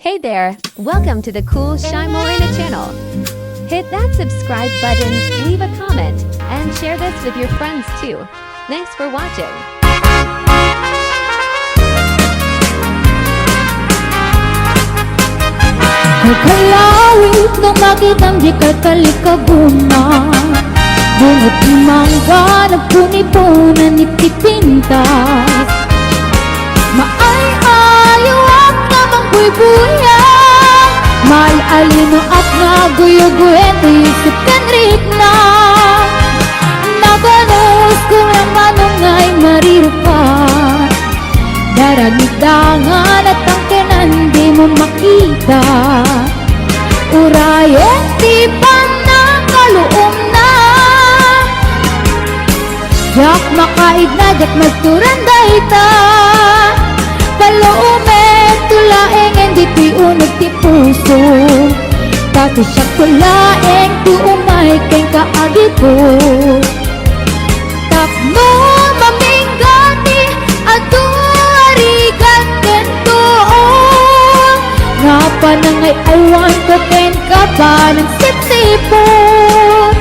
Hey there! Welcome to the Cool Shy Morena channel. Hit that subscribe button, leave a comment, and share this with your friends too. Thanks for watching. Kalawit nung makitang di ka talikabuna, bunot ni mangga nagpunipunan itipintas. Maay-ayaw at namang buy-buya, mal-alino at naguyo-guyen tuyusip kanrit na. Naganos kung naman ngay marirupan, daranidangan at ang kenan di mo makita. Urayan di pa nakaluom na, yak makaig na yak magturan dayta. Paluumen tulaeng hindi ti unog ti puso, pati siya tulaeng ti umay keng kaagi ko. Tapno maminggati ato arigan kento, nga pa nangay awan ko ken ka pa ng sip-sipon.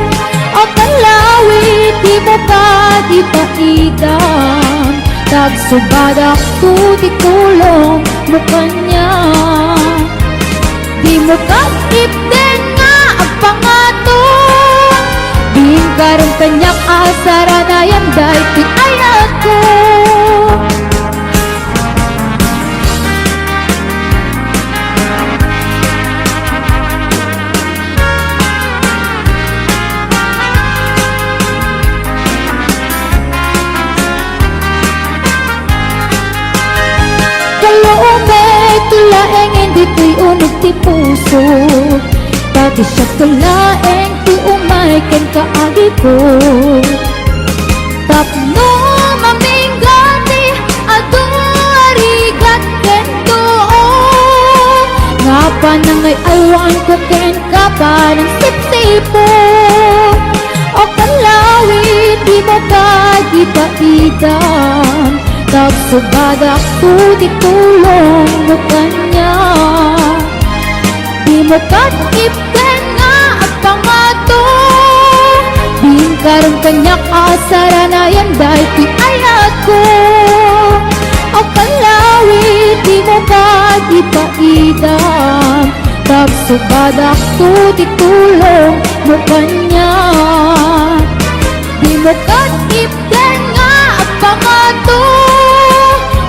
O kalawit di mo pa di paidam, tagsubadak tu di tulong mo kanya. Di mo kagipden nga ang pangato, din karong kanyak asara na yan dahil ti ayat ko. Tulaeng hindi ti unog ti puso, pati siya tulaeng ti umay ken kaagi ko. Tapno maminggati ato arigat ken tuo, nga pa nangay awan ko ken ka pa ng sip-sipo. O kalawit di mo pag-ipaidam, tagsubadak tu di tulong mo kanya. Di mo kagipden nga ang pangato, din karong kanyak asara na yan dahil ti ayat ko. O kalawit di mo pag-ipaidam, tagsubadak tu di tulong mo kanya. Di mo kagipden nga ang pangato,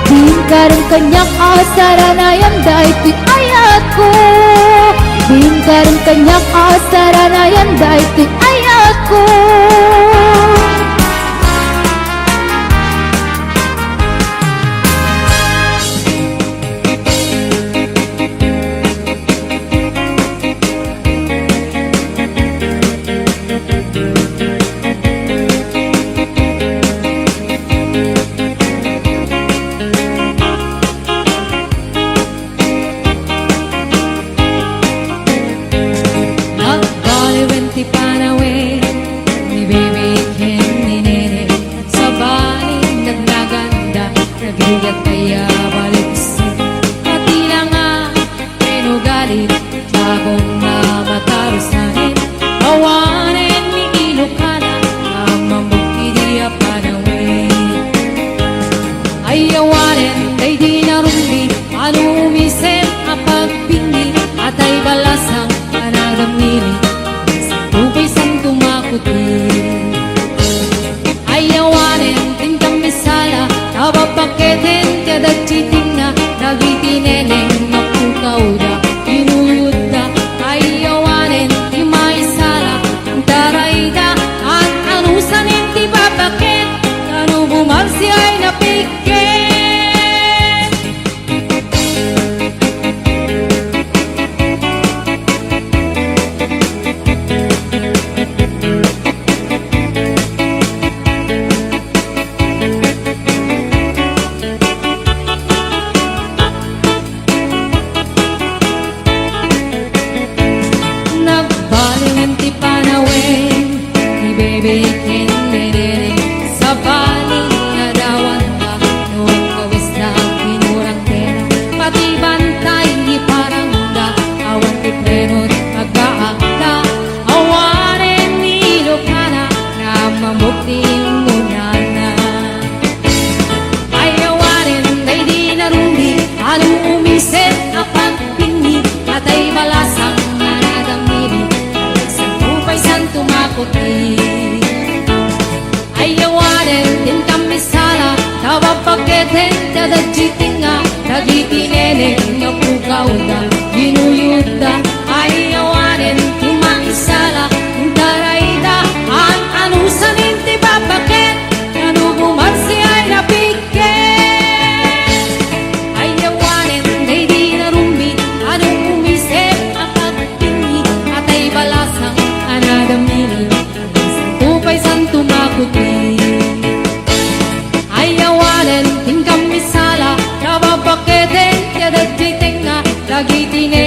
din karong kanyak asara na yan dahil ti ayat ko. Din karong kanyak asara na yan dahil ti ayat ko. Ti panawe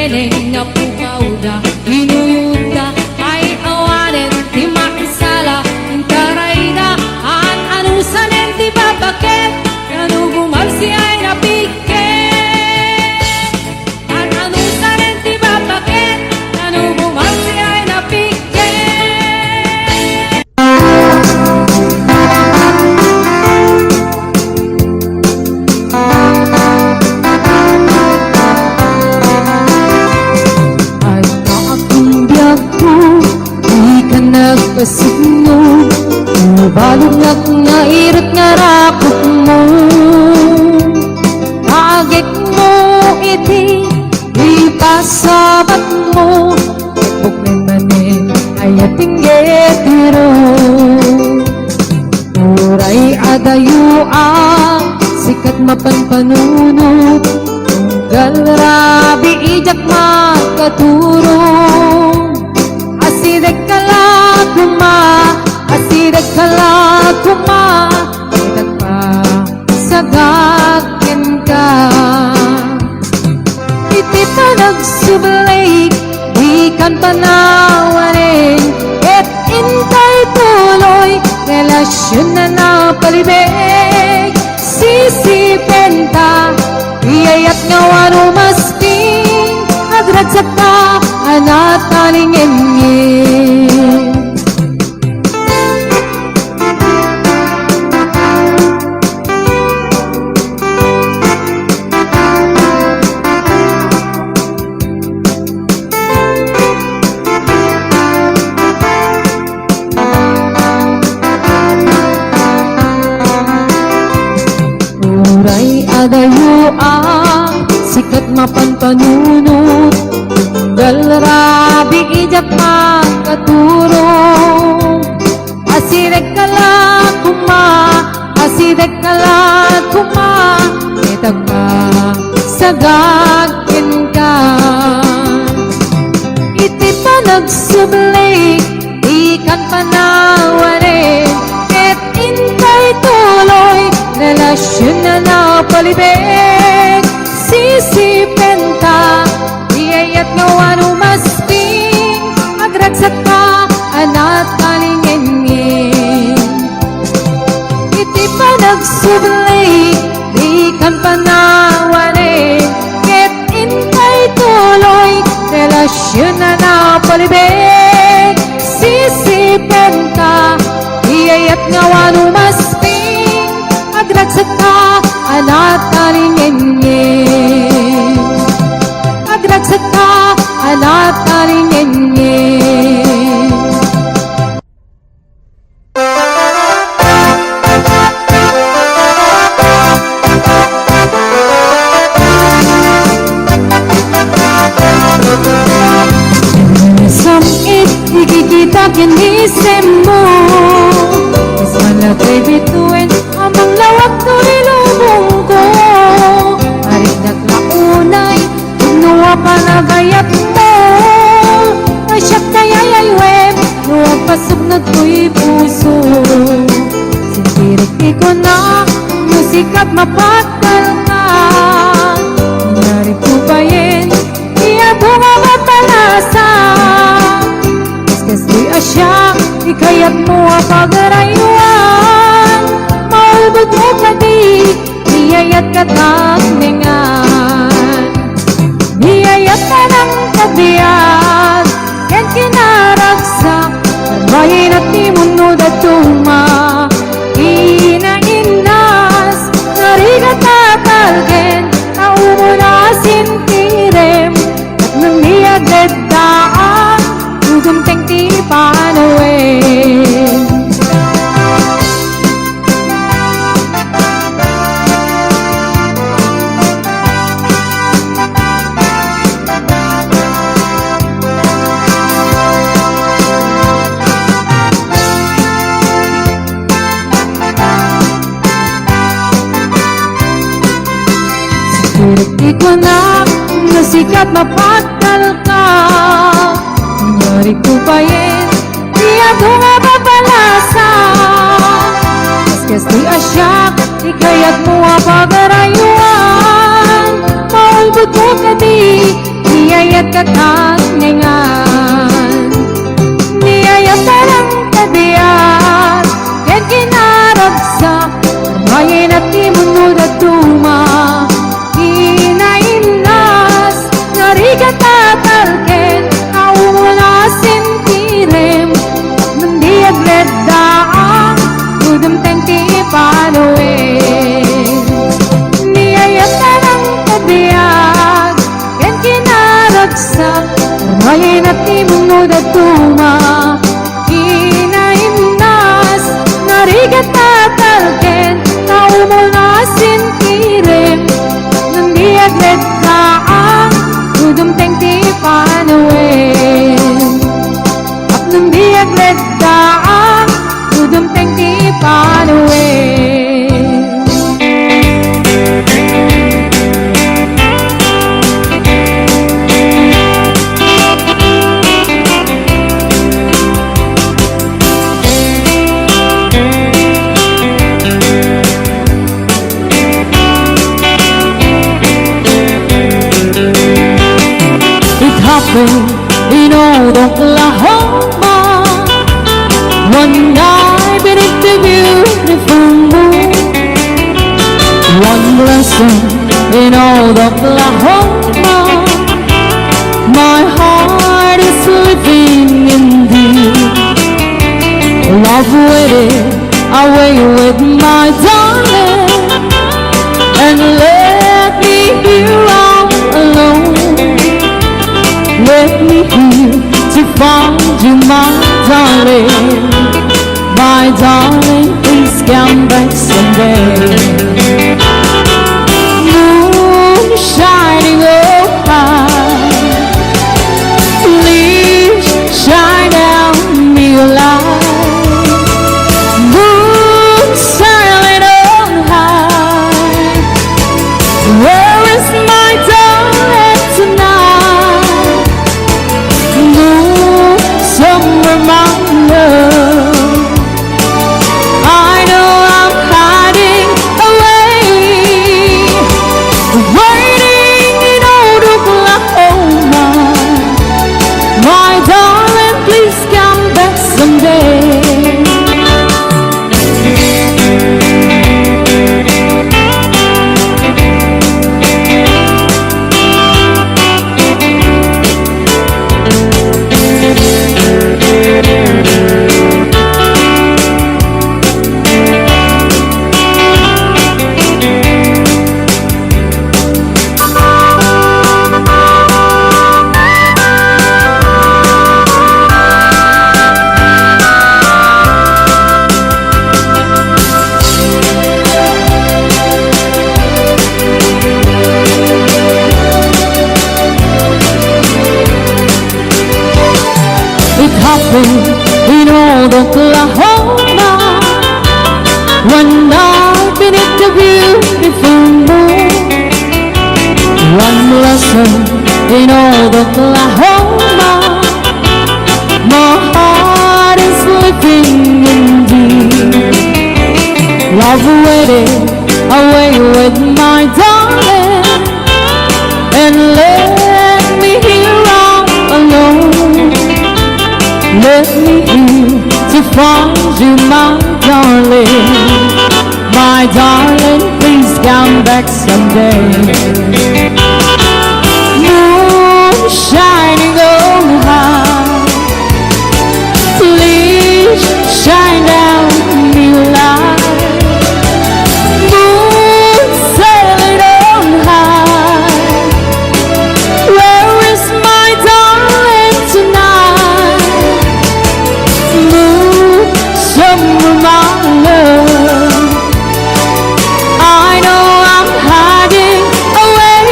neneng nga pukaw da inuyuda ay awanen ti makisala intaray da an anusanen ti babakit kanu gumalsi ay napiket an anusanen ti babakit kanu gumalsi ay napiket. Ay kaakong biyag ko, di ka nagpasigno, balugnak nga irot nga rakot mo. Agit mo iti, ipasabat mo, bukmen manin ay ating getiro. Uray adayo ang sikat mapanpanunod, galrabi ijak makaturong. Asidek kalaguma, asidek kalaguma, itak pa sagakin ka. Iti pa nagsubalik, di kan panawarin, et intay tuloy, relasyon na napalibig. Sisipenta, iyayat nga wano masping, agragsak ka, anak talingin. Uray adayo ang sikat mapanpanunod, galrabi ijak makaturong. Asidek kalaguma, asidek kalaguma, itag pa sagakin ka. Iti pa nagsublik, ikan panawarin, et intay tuloy, relasyon na napalibig. Sisipenta, iyayat nga wano masping, agragsak ka, anak talingin. Iti pa nagsublik, di kan panawarin, ket intay tuloy, relasyon na napalibig. Sisipenta, iyayat nga wano masping, agragsak ka, anak talingin. Agragsak ka, anak talingin. Samit, ikikita kinisem mo, mas malagay bituin, amang lawak to ilubong ko. Arik naglaunay, nuwa panagayat mo, masyak tayayay web, nuwa pasubnod ko'y puso. Sintirik ko na, musikat mapatal ka, nangyari ko ba yin, iya bunga mapalasa. Kaskas ko'y asya, ikayat mo ang pagarayuan, maulbog mo ka di, iyayat ka tagningan. Iyayat ka ng kabiyat, yan kinaragsak, arbayin at timunod at tuma. Inainas, narigat tatalgen, naumunasin tirem, at nang niyagad daan, ugumteng ti panawin. Di ko na nasikat mapatal ka, nangyari ko ba yin, di ako nga mapalasa. Kaskas di asyak, di kaya't mo ang pagarayuan, maulbog mo ka di, iyayat katangingan. Niyaya parang kadiyan, ken kinaragsak, mayin at imunod at tuma. Inainas, narigat at alken, naunasin tirem, nandiag leddaang, udam tenti panuin. Niyaya parang kadiyan, ken kinaragsak, mayin at imunod at tuma. Inainas, narigat at alken, naumunasin tirem, nandiag leddaang, udam tenti panuin. At nandiag leddaang, udam tenti panuin. It happened in old Oklahoma, one night beneath the beautiful moon. One lesson in old Oklahoma, my heart is living in thee. Love waited away with my darling, and let me here all alone. Let me here to find you, my darling. My darling, please come back someday. Moon shining oh high, please shine down me a light. Moon sailing on high, where is my darling tonight? Moon, somewhere my love, I know I'm hiding away, waiting in old Oklahoma. My darling, please come back someday. It happened in old Oklahoma, one night beneath the beautiful moon. One lesson in old Oklahoma, my heart is living in thee. Love waited away with my darling, and let me here all alone. Let me here to find you, my darling. My darling, please come back someday. Moon shining on high, please shine down me light. Moon sailing on high, where is my darling tonight? Moon, somewhere my love, I know I'm hiding away,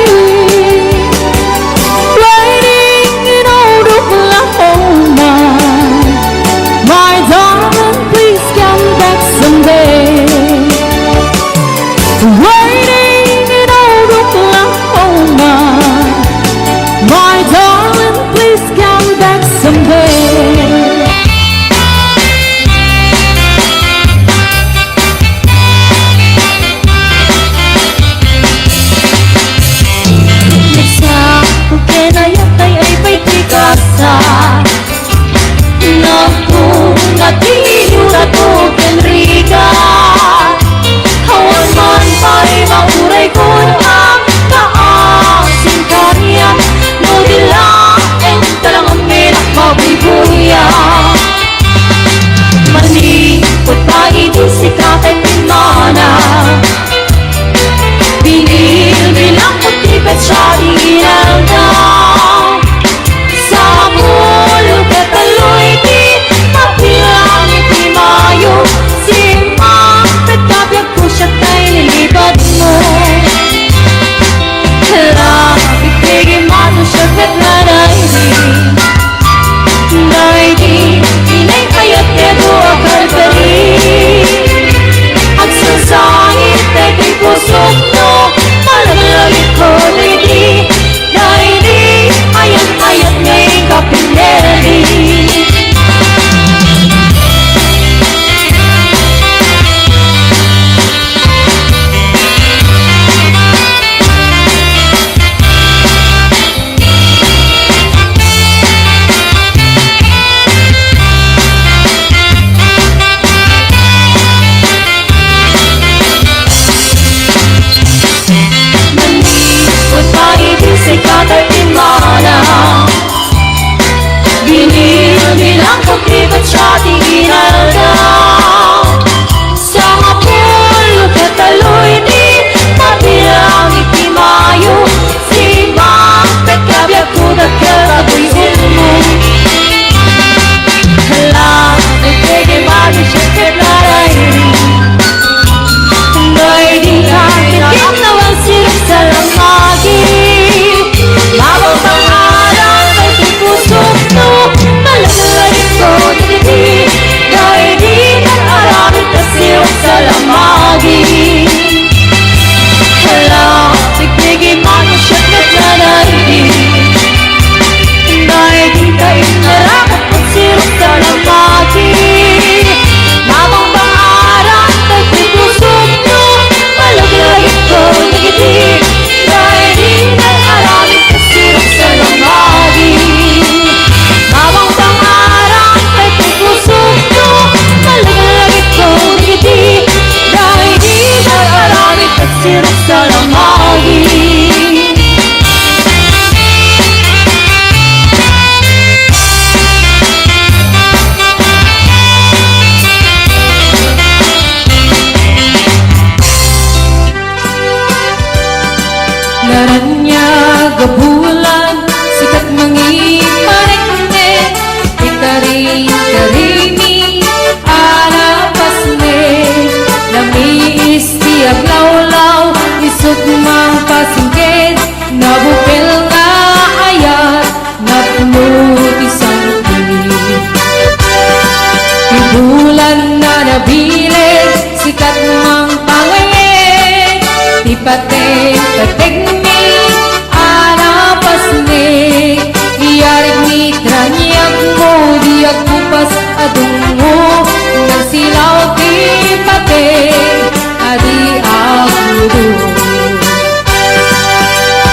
tay ay may tigasa. Naku, natiliw na to Enrica. Hawan man pa'y mauray ko ang kaasing karya. No dilain talang uminak mabibuya. Malikot pa ibisik akin mana. Binil bilang putipet siya inaldaw. Sa mulo kataloy di mabilang iti mayo. Simang petapyag ko siya tay nilibad mo. Lapit kay mano siya katlaray di. Day di inay kayat kedo akal-kali. Ang sasangit ay kay pusok mo. Malaglag ko di. Day di ayat-ayat ngay kapineri. Manikot pa ibisik at imana. Binil bilang pagkripat siya tinginaldaw. Sa mapulo kataloy di mabilang itimayo. Si Mangpet kabyag ko nagkarabuyin mo. Lapit kay mano siya katlaray di. Day di akin nawang silip sa lamagi. Mabang pangarang ay pipusok no. Malaglarin ko nagdi. Day di nag-aramit na silip sa lamagi. Lapit kay mano siya katlaray di. Day di kayo narakot na silip sa lamagi. Mabang pangarang ay pipusok no. Malaglarin ko nagdi. Day di nag-aramit na silip sa lamagi. Mabang pangarang ay pipusok no. Malaglarin ko nagdi. Day di nag-aramit na silip sa lamagi. Laranya gabulan, sikat mangiparikne. Ikari-karimi, arapasne. Lamiis tiag lawlaw, isut mang pasingked. Nabupil nga ayat, napulot isang tinig. Ibulan na nabilig, sikat mang pangayeg. Tipateng-pateng mi, arapasne. Iyarig ni tranyag mo, diag kupas adungo. Nagsilaw tipateng, adi agudo.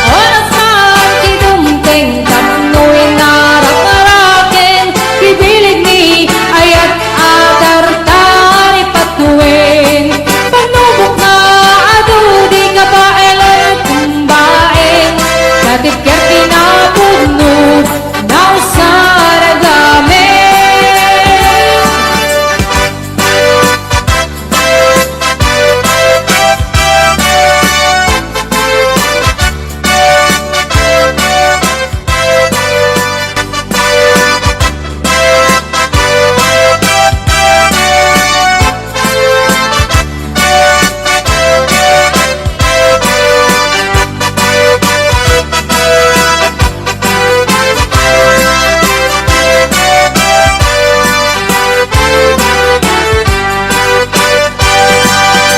Oras man kidumteng, tapnoy narak-araken. Bibilig ni ayat atar-tari patuwing. Panubok na ado, di ka pa elan kumbaeng. Katip kaya pinapudno, nausaragame.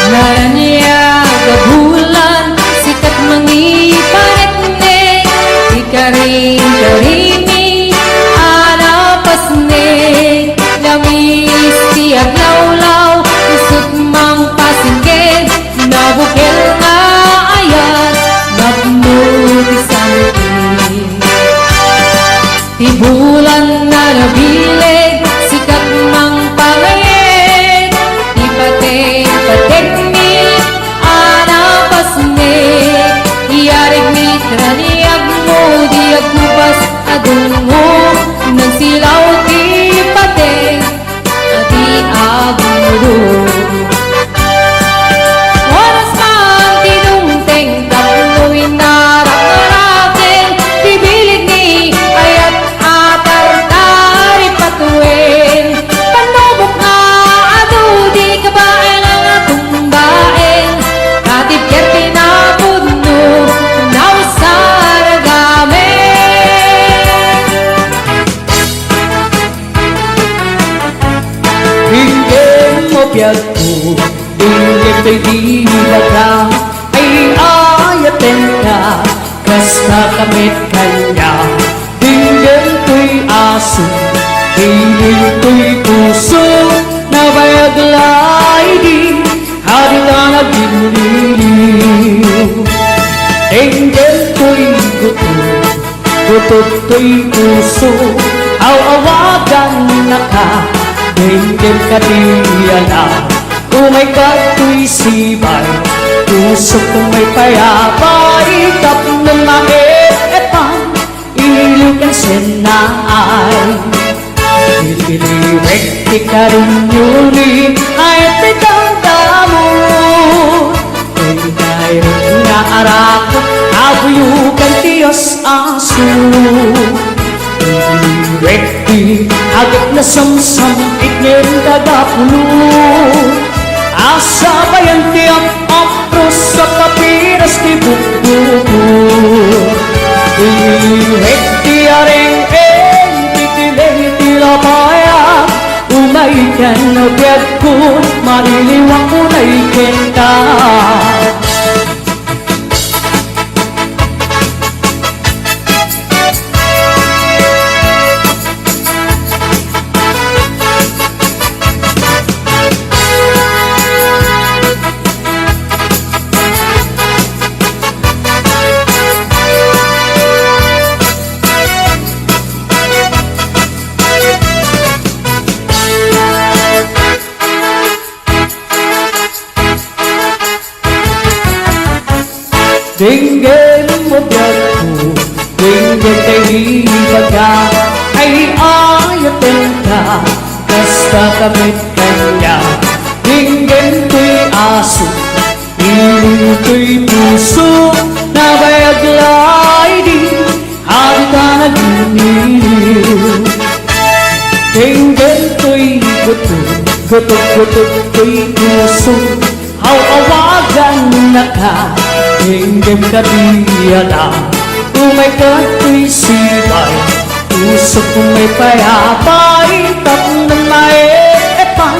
Naranya gabulan, sikat mangiparitne. Ikaring-karimi, arapasne. Lamis tiag lawlaw, isut mang pasingked. Nabukil nga ayat, nabnut isang tinig. Tibulan na nabilig, sikat mang pangayit. Di pating mi, anapasnik. Iyarig mi, traniyag mo, di agkupas adungo. Nang silaw di pating, adi aguro. Oras man tinungting, tapuin narap-narapin. Tibilig ni ayat atar-tari patuin. Panubok nga ado, di kabain ang atong bain. Katib ker pinapudno, nausaragamin. Hinggin mo biyag ko, hinggin ko'y di laga, ay ayatin ka, kasta kamit kanya. Hinggin ko'y aso, hinggin ko'y puso, na bayaglay di, hadi ka nagliliw. Hinggin ko'y guto, gutot ko'y puso, awawagan na ka. Hinggin ka diyala, kumay kato'y sibay, puso kong may payapa, ikap ng maiepan, ilikan senay. Piliwek di ka rin yuri, ay pitagdamo, kay nga arako, abuyukan Diyos aso. Rekti agak na samsam iknin kagapulo, asa bayan tiap apros sa papiras di buku. Rekti areng titileng tilapaya, umaikan na biyag ko, mailiwang ko na ikenta. Dinggin mo biyag ko, dinggin kay libat ka, ay ayatin ka, kasta kamit kanya. Dinggin ko'y aso, piling ko'y puso, na bayaglay di, hadi ka nagliliw. Dinggin ko'y guto, gutot ko'y puso, awawagan na ka. Hinggin ka diyala, kumay kato'y sibay, puso kong may payapa, ikap ng maiepan,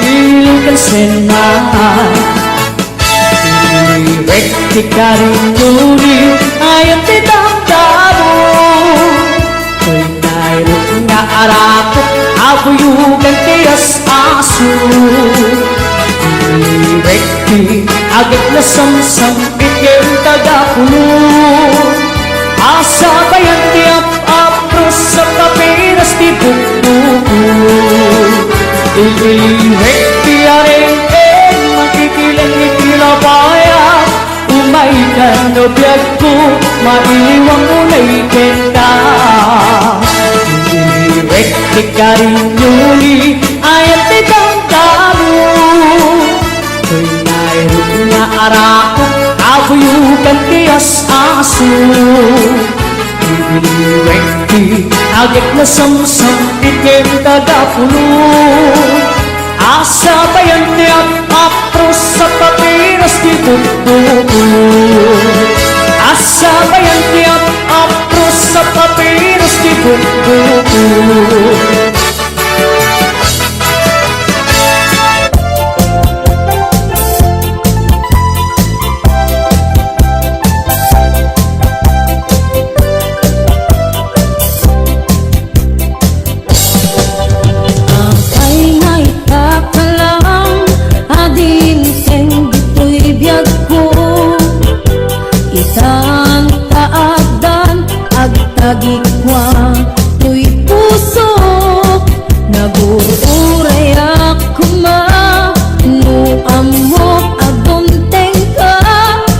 ilikan senay. Piliwek di ka rin yuri, ayat itagdamo, ko'y nairot nga arako, abuyugan Diyos aso. Rekti agad na samsam ikil tagapulo, asa bayan tiap apros sa papiras di buku. Rekti areng makikilang ikilapaya, umaikan no biyag ko, mailiwang ko na ikenta. Rekti ka rin yuli, ayat itang talo, ko'y nairot nga arako, abuyukan Diyos aso. Rekti agak na samsam ikin tagapulo, asa bayan tiap apros sa papiras di buku. Asa bayan tiap apros sa papiras di buku. Itang taagdan agtagikwa tuy puso nabuuray ako manuamok agong tengka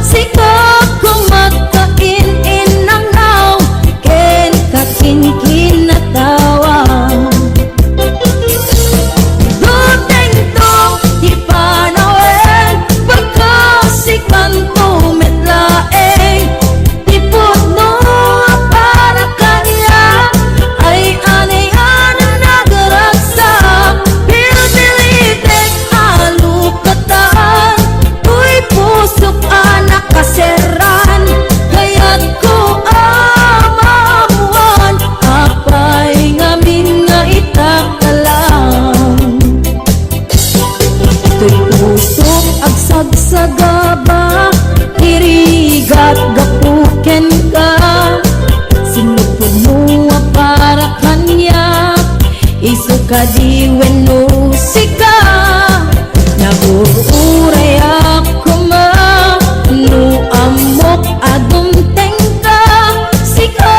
sikap kumakain inangaw ken kakinkin na tawa guteng to di panawen pagkasikan to metlaeng tipod no para kanya ay anayan ang nagaragsak pero dilitek alukatan uy pusok anak kaseran kaya't ko amamuan apay ngamin nga itakalang tuy pusok agsagsagaba irigat gapuken ka sinupod mo para kanya isuka di weno sika nabuuray ako manuamok adong tengka sika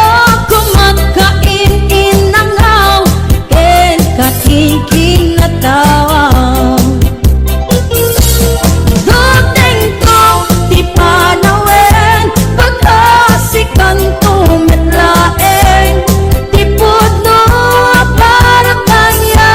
kumakain inangaw ken kakinkin na tawa guteng to di panawen pagkasikan to metlaeng tipod no para kanya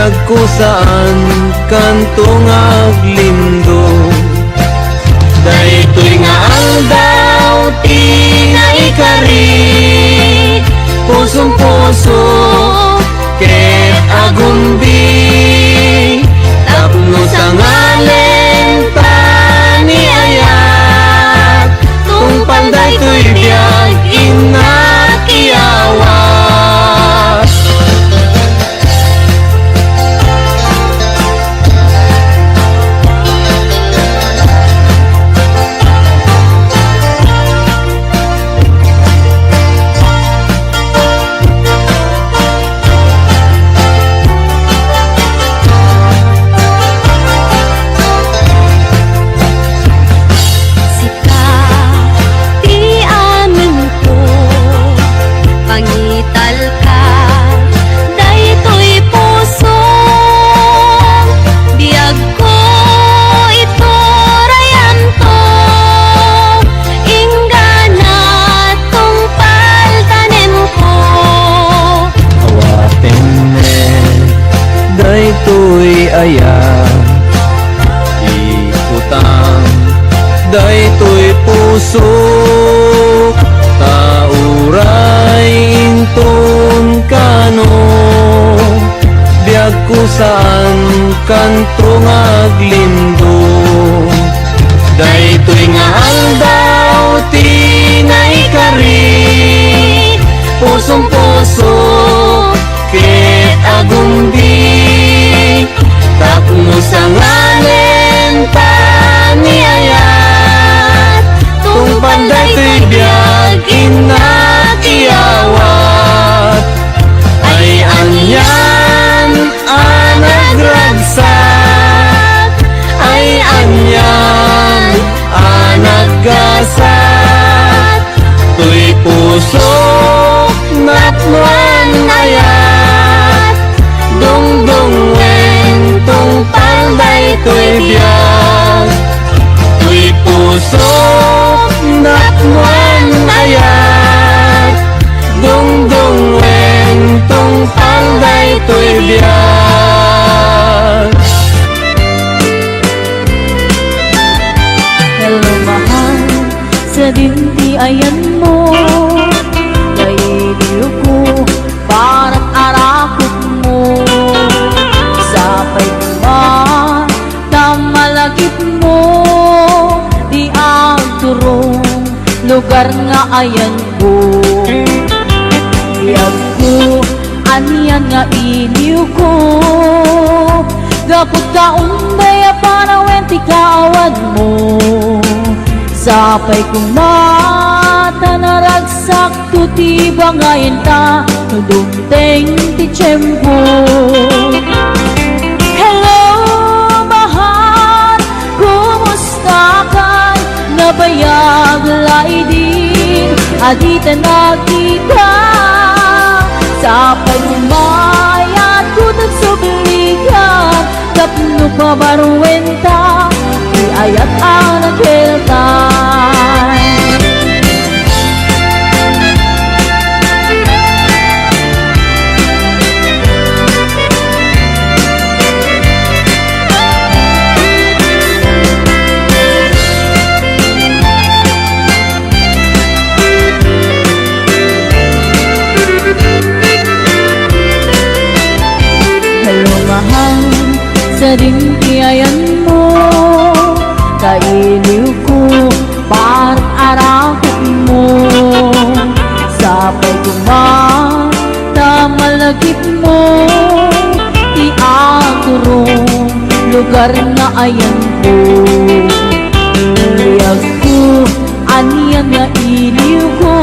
Biag ko saan kantong aglindo. Daytoy nga aldaw tinaikari, pusong puso ket agumbi. Tapno sa ngalen paniayat, tungpal daytoy biag inakiawas. Daytoy aya ikutang, daytoy puso tauray inton kano. Biag ko saan kantong aglindo. Daytoy nga aldaw tinaikari, pusong puso ket agumbi. Tapno sa ngalen paniayat, tungpal daytoy biag inakiawat. Ay anyan anagragsak, ay anyan anaggasat. Tuy puso napnuan ayat, dungdung tungpal daytoy biag. Tuy puso napnuan ayat, dungdung tungpal daytoy biag. Hello mahal, sa dintiayan mo, kailiw ko parang arakot mo. Sapay man na malagip mo, di ang turong lugar nga ayan ko. Biag ko, aniyan nga iliw ko, gapot ka unday para wenti kawan mo. Sapay kong mata naragsak, tutiba ngayon ta, nudumteng ti tiyempo. Hello mahal, kumusta ka? Nabayag laidin, adita nakita. Sapay kumayat, kutag subligan, tapno pa barwenta, iayat ang nagkeltay. Sa dintiayan mo, kailiw ko parang arakot mo. Sapay ko mata malagip mo, di aturong lugar na ayan ko. Biag ko, aniyan na iliw ko,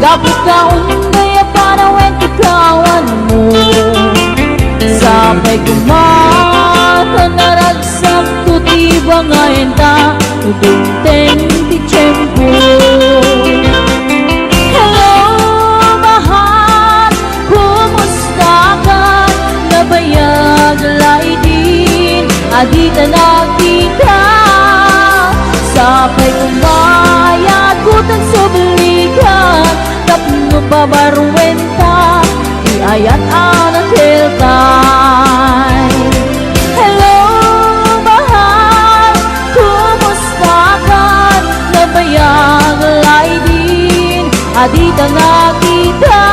gapot ka unday para wenti kawan mo. Sapay kumata naragsak, tutiba ngayon ta, tudungteng ti tiyempo. Hello mahal, kumusta ka? Nabayag laidin, adita nakita. Sapay kumayat, kutang subligan, tapno babarwenta, iayat anak hiltan. Hello, mahal, kumusta ka? Nabayang laidin, adita nga kita.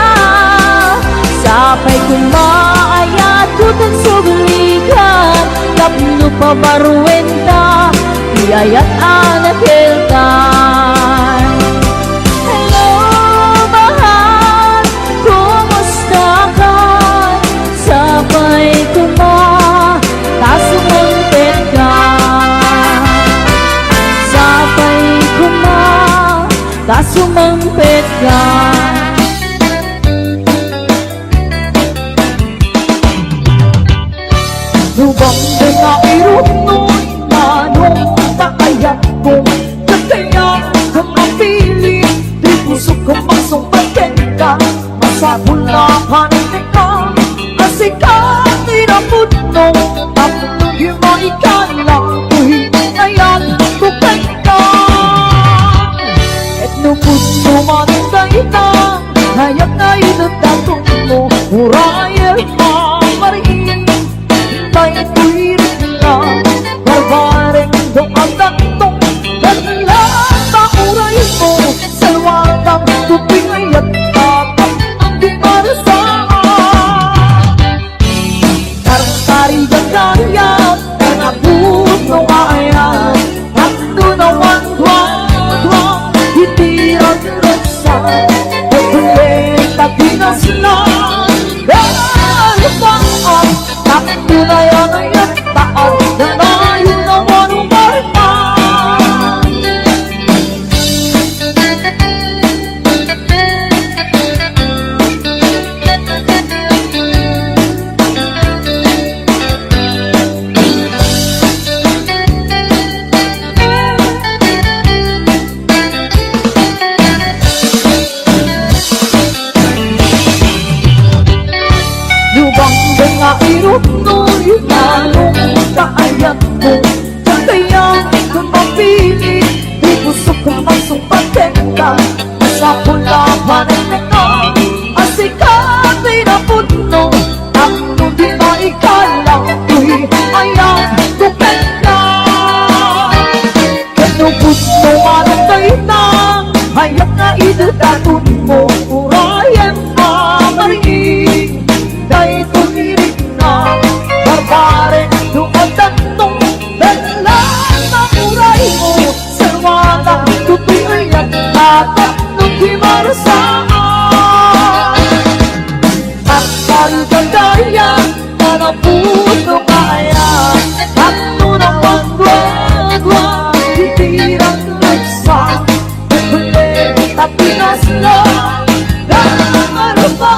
Sapay kumaayat, kutang sugulikan, kapno pa maruwenta, iyayat anak hiltan. Hello, mahal, kumusta ka? Sabay tasumangpet ka. Sabay tasumangpet ka. Lubang mga irunod, manong takayat kong katayang kang mapili. Di puso kang magsumbatin ka, masabula panin ka. Kasi ka tinaputong, tapos yung maikala, kuhinayat tukay ka. Et nung puso manintay na, hayat na inutatong mo, murayel pa mariin. Tayo tuwirin na, barbareng doon tatong, dahilan na uray mo, salwatang tupingay at tapang ang di marasaan. Karang-kari gagaya, kanapuno kaya, at tunawan dwa, hitirang rasa, pagkulit at dinaslan. Dahil pa ang tunay-ang ayat taon na nayo naman umarpan. Lubang mga irunod, manong kaayat mo, katayang kang mapili. Di puso kang magsumpatin ka, masapula panin ka. Asikat ay napuno, ang hindi maikala, kuhinayat tukay ka. Kanong puso manong kayo na, hayat na idadatun mo, urayan pa mariin. Dahil tumirik na, barbare doon tatong, dahilan na uray mo, salwatang tutuloy at tatak nung di marasaan. At karugandaya, manapuno kaya, at tunang dwa, hitirang nagsa, kulit at pinaslan. Dahil pa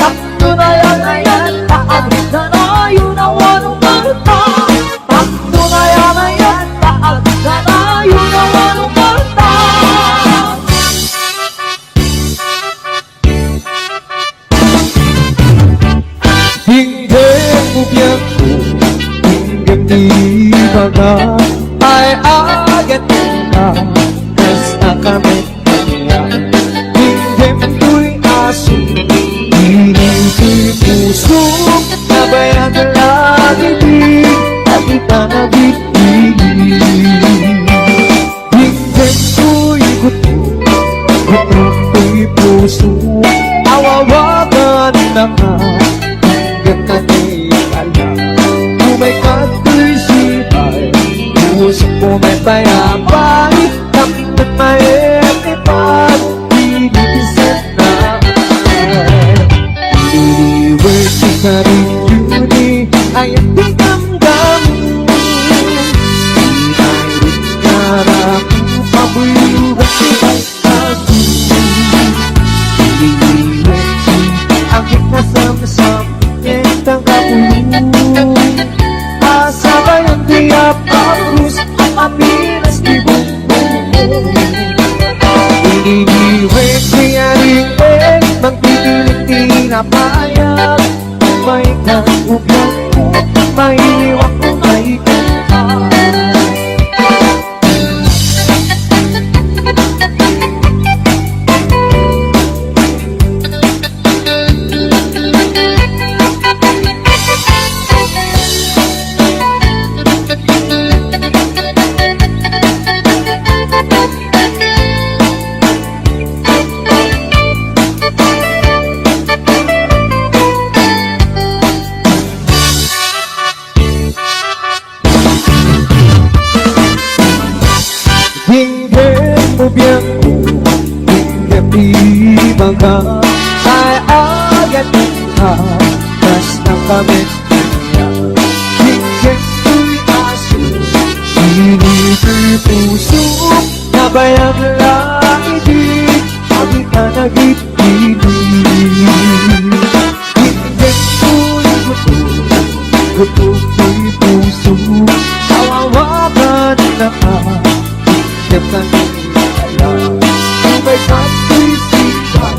ang tunay-ayan taad na nayo na wanong marta. Tunay-ayan taad na nayo na wanong marta. Hindi mo biyago, hinggang di baga, ay agad na, kas akamit kanya. Hindi mo'y aso, hindi puso, nabayang lagi di, at kita nabibili. Hindi ko'y gusto, ko'y puso, awawagan na ka, hanggang natikala. Kung may kato'y sibay, puso ko may bayabay, kapit may etipat, inipisit na. Iliwag ka rin yun ay ang damdam. Mayroon karap, mabulugan siya'y ako. Iliwag ang ikasam-sam, niyentang kapulong. Asabay ang tiyak, pakrus, ang apinas di bumbong. Iliwag siya rin magpipilit tinapayag. May kaugyan ko, may iwak ko, may kapay. Hatas na kami Hinggan ko'y aso Pinipil puso na bayang laidi Kami ka nag-ibig Hinggan ko'y gusto ko'y puso Kawawa ka na Hinggan ka nila May katisipan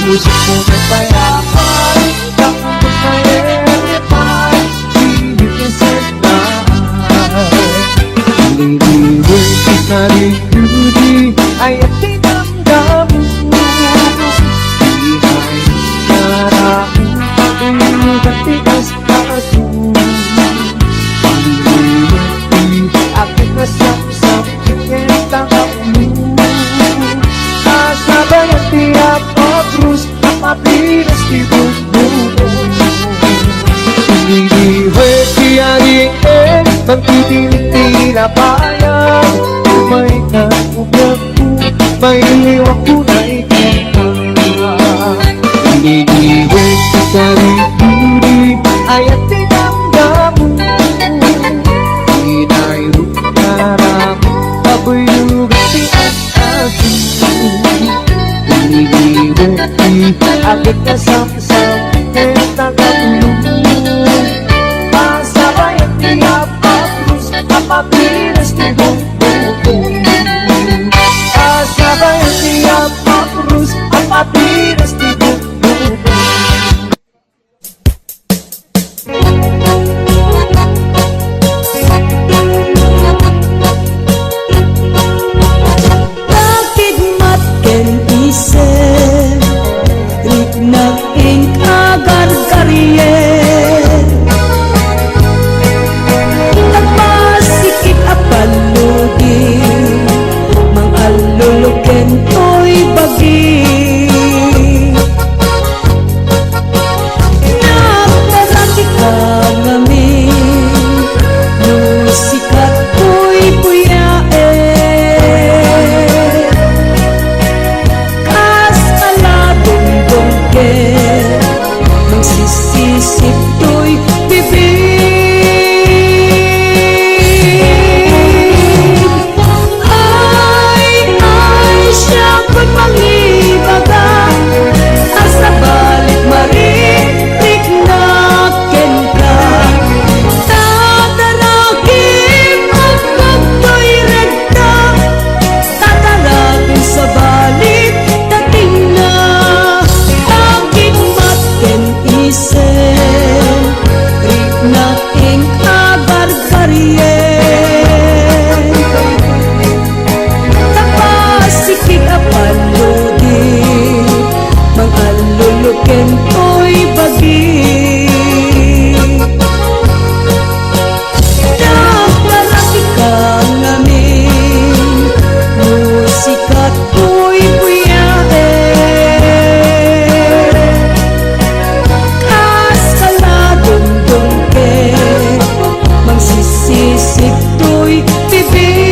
Puso ko may payapan Takot na eripan Sinipisan na Liliwin na rin yudi Ay at tinamdam mo Di ay narang Pag-iugat tigas kaso Liliwin aking nasamsam Kikita ka ulo Sabay ang tiyak o krus Ang mapinas di bundo Inidiwe siya rin Magtitiling tinapayan May nagubyak ko May liwak ko na ikita Inidiwe siya rin Ay at tinamdam mo Inayro narang Pabuyugan di ang asin Agad na samsam Nagkatulong Pasabay ang tiyap Pakrus Kapapinas ni Bongbong Pasabay ang tiyap Pakrus Kapapinas ni Bongbong Bakit matken isip Nag-ing agar-garyen Nagmasikip apaludi Mang alulukin to'y bagi Nagmaraki ka ngamin Nusikat ko'y buyae Magsisisip to'y bibig Ay siya ko'y pangibaga Asa balik maritik na kenta Tataragin ang pagto'y regta Tataragin sa balik dating na Bakit matken isen Rik nating agar-garyen Tapasikig apaludi Mang alulukin ko'y bagi Nagmaraki ka ngamin Musikat ko'y buyae Magsisisip to'y bibig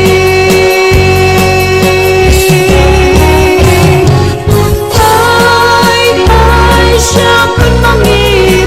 Ay siya ko'y mangibaga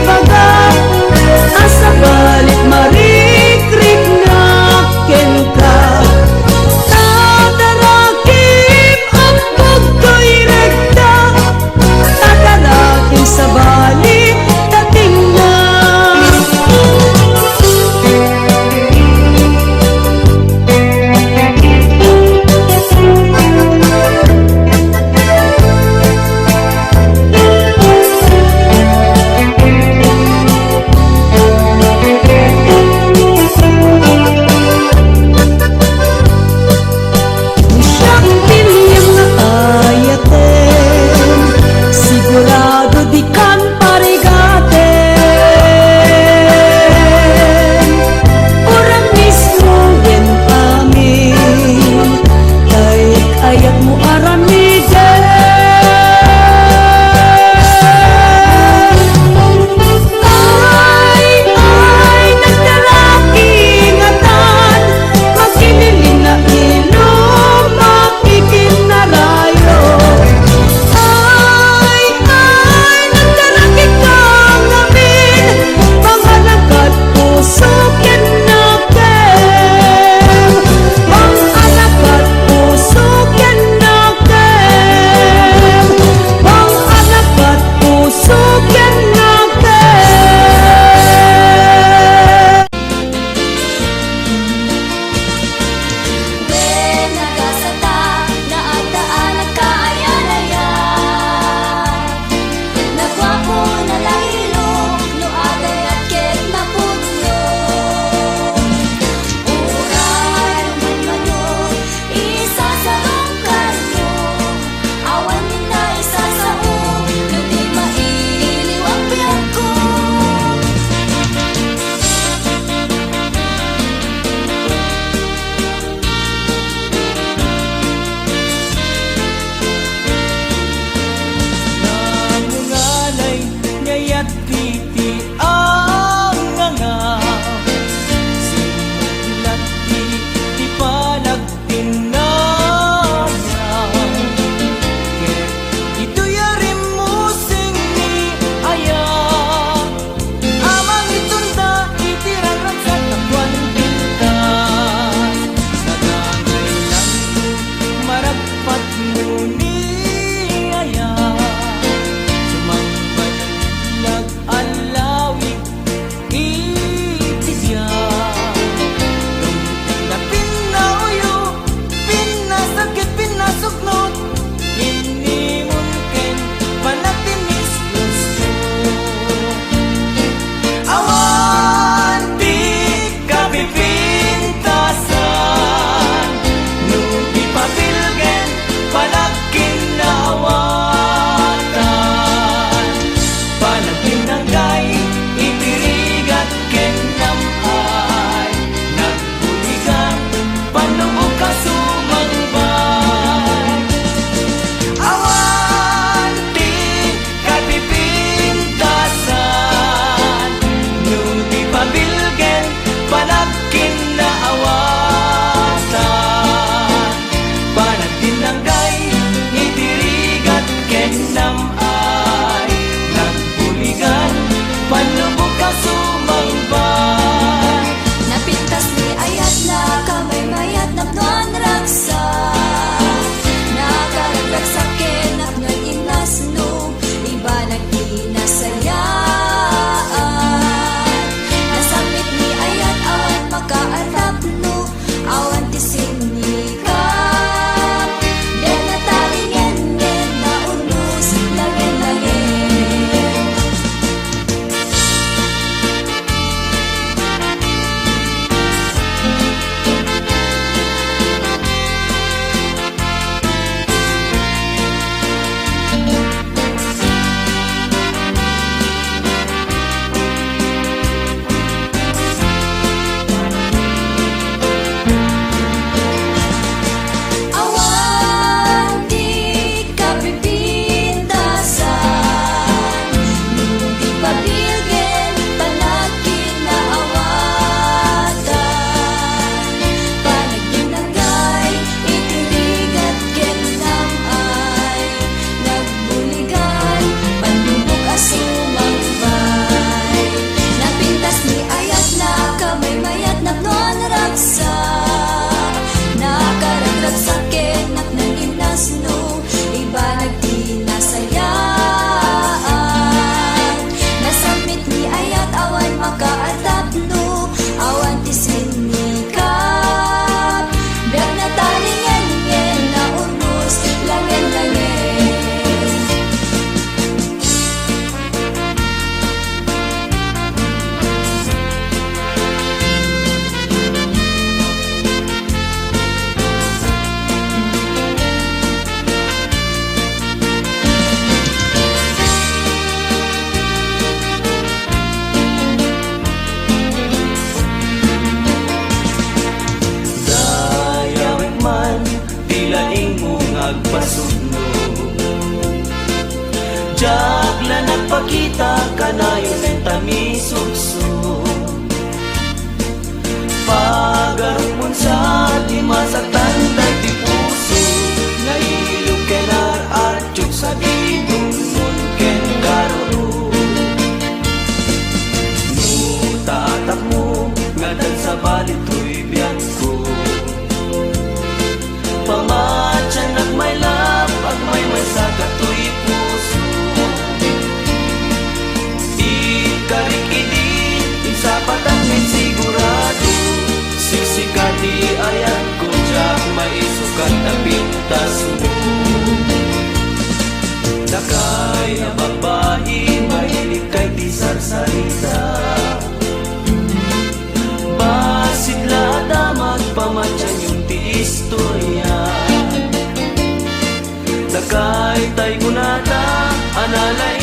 makita ka na yun tamisugso. Pagarupon sa di masaktan tayo di puso, nailog kenar at yuk sa dinunun ken karoro. Nutatak mo ngadan sa balit to'y biyak ko, pamatyan at may lap at may masagat to'y puso. Ikarikidin, insapat ang may sigurado, siksikati ayat ko jak may sukat na pintas mo. Nakay na babae, mahilig kay di sarsarita, basigla damag pamatyan yung ti istorya. Nakay tay kunata, analay